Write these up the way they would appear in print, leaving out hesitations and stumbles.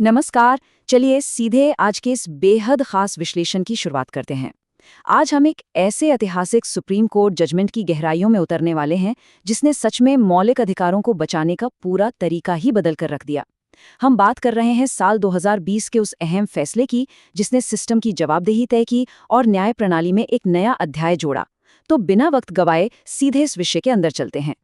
नमस्कार। चलिए सीधे आज के इस बेहद खास विश्लेषण की शुरुआत करते हैं। आज हम एक ऐसे ऐतिहासिक सुप्रीम कोर्ट जजमेंट की गहराइयों में उतरने वाले हैं जिसने सच में मौलिक अधिकारों को बचाने का पूरा तरीका ही बदल कर रख दिया। हम बात कर रहे हैं साल 2020 के उस अहम फैसले की जिसने सिस्टम की जवाबदेही तय की और न्याय प्रणाली में एक नया अध्याय जोड़ा। तो बिना वक्त गवाए सीधे इस विषय के अंदर चलते हैं।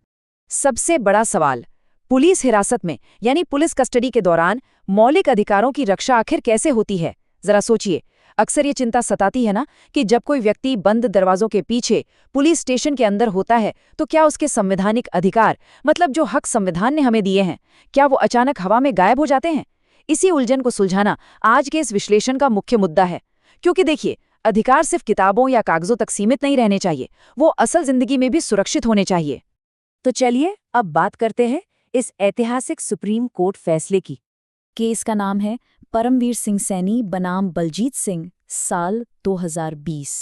सबसे बड़ा सवाल, पुलिस हिरासत में यानी पुलिस कस्टडी के दौरान मौलिक अधिकारों की रक्षा आखिर कैसे होती है? जरा सोचिए। अक्सर ये चिंता सताती है ना कि जब कोई व्यक्ति बंद दरवाजों के पीछे पुलिस स्टेशन के अंदर होता है तो क्या उसके संवैधानिक अधिकार, मतलब जो हक संविधान ने हमें दिए हैं, क्या वो अचानक हवा में गायब हो जाते हैं? इसी उलझन को सुलझाना आज के इस विश्लेषण का मुख्य मुद्दा है। क्योंकि देखिए, अधिकार सिर्फ किताबों या कागजों तक सीमित नहीं रहने चाहिए, वो असल जिंदगी में भी सुरक्षित होने चाहिए। तो चलिए अब बात करते हैं इस ऐतिहासिक सुप्रीम कोर्ट फैसले की। केस का नाम है परमवीर सिंह सैनी बनाम बलजीत सिंह, साल 2020।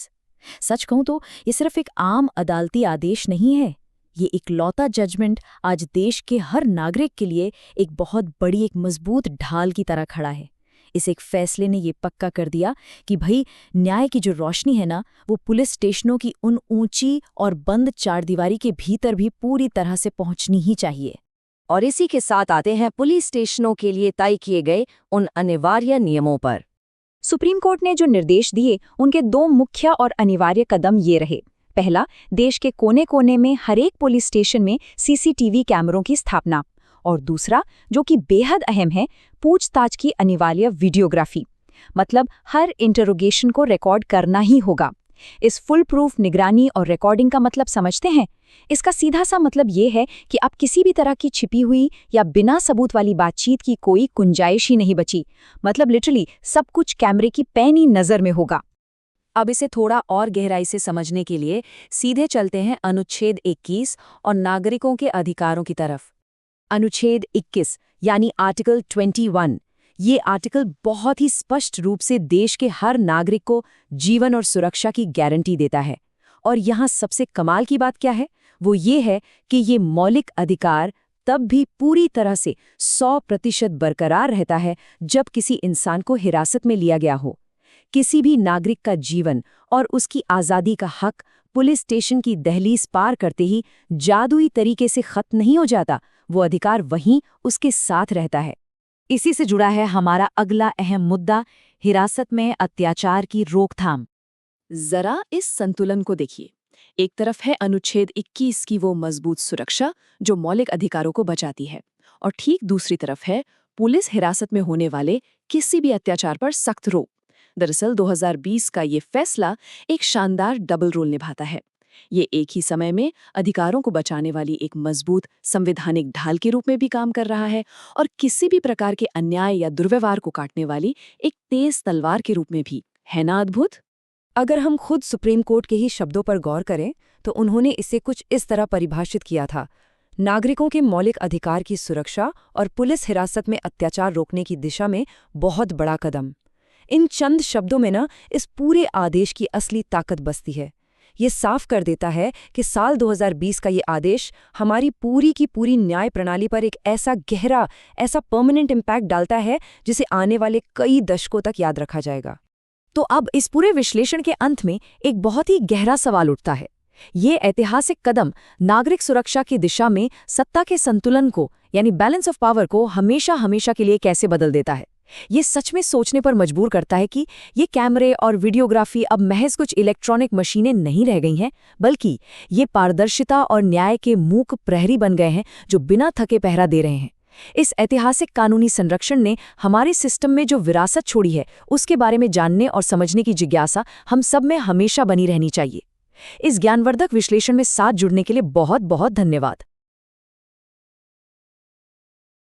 सच कहूं तो ये सिर्फ एक आम अदालती आदेश नहीं है। ये इकलौता जजमेंट आज देश के हर नागरिक के लिए एक बहुत बड़ी, एक मजबूत ढाल की तरह खड़ा है। इस एक फैसले ने ये पक्का कर दिया कि भाई, न्याय की जो रोशनी है ना, वो पुलिस स्टेशनों की उन ऊंची और बंद चारदीवारी के भीतर भी पूरी तरह से पहुंचनी ही चाहिए। और इसी के साथ आते हैं पुलिस स्टेशनों के लिए तय किए गए उन अनिवार्य नियमों पर। सुप्रीम कोर्ट ने जो निर्देश दिए उनके दो मुख्य और अनिवार्य कदम ये रहे। पहला, देश के कोने कोने में हर एक पुलिस स्टेशन में सीसीटीवी कैमरों की स्थापना। और दूसरा, जो कि बेहद अहम है, पूछताछ की अनिवार्य वीडियोग्राफी। मतलब हर इंटरोगेशन को रिकॉर्ड करना ही होगा। इस फुल प्रूफ निगरानी और रिकॉर्डिंग का मतलब समझते हैं? इसका सीधा सा मतलब ये है कि अब किसी भी तरह की छिपी हुई या बिना सबूत वाली बातचीत की कोई गुंजाइश ही नहीं बची। मतलब लिटरली सब कुछ कैमरे की पैनी नजर में होगा। अब इसे थोड़ा और गहराई से समझने के लिए सीधे चलते हैं अनुच्छेद 21 और नागरिकों के अधिकारों की तरफ। अनुच्छेद 21 यानी आर्टिकल 21। ये आर्टिकल बहुत ही स्पष्ट रूप से देश के हर नागरिक को जीवन और सुरक्षा की गारंटी देता है। और यहाँ सबसे कमाल की बात क्या है? वो ये है कि ये मौलिक अधिकार तब भी पूरी तरह से 100% बरकरार रहता है जब किसी इंसान को हिरासत में लिया गया हो। किसी भी नागरिक का जीवन और उसकी आज़ादी का हक पुलिस स्टेशन की दहलीज पार करते ही जादुई तरीके से खत्म नहीं हो जाता। वो अधिकार वहीं उसके साथ रहता है। इसी से जुड़ा है हमारा अगला अहम मुद्दा, हिरासत में अत्याचार की रोकथाम। जरा इस संतुलन को देखिए। एक तरफ है अनुच्छेद 21 की वो मजबूत सुरक्षा जो मौलिक अधिकारों को बचाती है, और ठीक दूसरी तरफ है पुलिस हिरासत में होने वाले किसी भी अत्याचार पर सख्त रोक। दरअसल 2020 का ये फैसला एक शानदार डबल रोल निभाता है। ये एक ही समय में अधिकारों को बचाने वाली एक मजबूत संवैधानिक ढाल के रूप में भी काम कर रहा है, और किसी भी प्रकार के अन्याय या दुर्व्यवहार को काटने वाली एक तेज तलवार के रूप में भी। है ना अद्भुत? अगर हम खुद सुप्रीम कोर्ट के ही शब्दों पर गौर करें तो उन्होंने इसे कुछ इस तरह परिभाषित किया था: नागरिकों के मौलिक अधिकार की सुरक्षा और पुलिस हिरासत में अत्याचार रोकने की दिशा में बहुत बड़ा कदम। इन चंद शब्दों में ना इस पूरे आदेश की असली ताकत बसती है। ये साफ कर देता है कि साल 2020 का ये आदेश हमारी पूरी की पूरी न्याय प्रणाली पर एक ऐसा गहरा, ऐसा परमानेंट इम्पैक्ट डालता है जिसे आने वाले कई दशकों तक याद रखा जाएगा। तो अब इस पूरे विश्लेषण के अंत में एक बहुत ही गहरा सवाल उठता है। ये ऐतिहासिक कदम नागरिक सुरक्षा की दिशा में सत्ता के संतुलन को, यानी बैलेंस ऑफ पावर को हमेशा हमेशा के लिए कैसे बदल देता है? ये सच में सोचने पर मजबूर करता है कि ये कैमरे और वीडियोग्राफी अब महज कुछ इलेक्ट्रॉनिक मशीनें नहीं रह गई हैं, बल्कि ये पारदर्शिता और न्याय के मूक प्रहरी बन गए हैं जो बिना थके पहरा दे रहे हैं। इस ऐतिहासिक कानूनी संरक्षण ने हमारे सिस्टम में जो विरासत छोड़ी है उसके बारे में जानने और समझने की जिज्ञासा हम सब में हमेशा बनी रहनी चाहिए। इस ज्ञानवर्धक विश्लेषण में साथ जुड़ने के लिए बहुत बहुत धन्यवाद।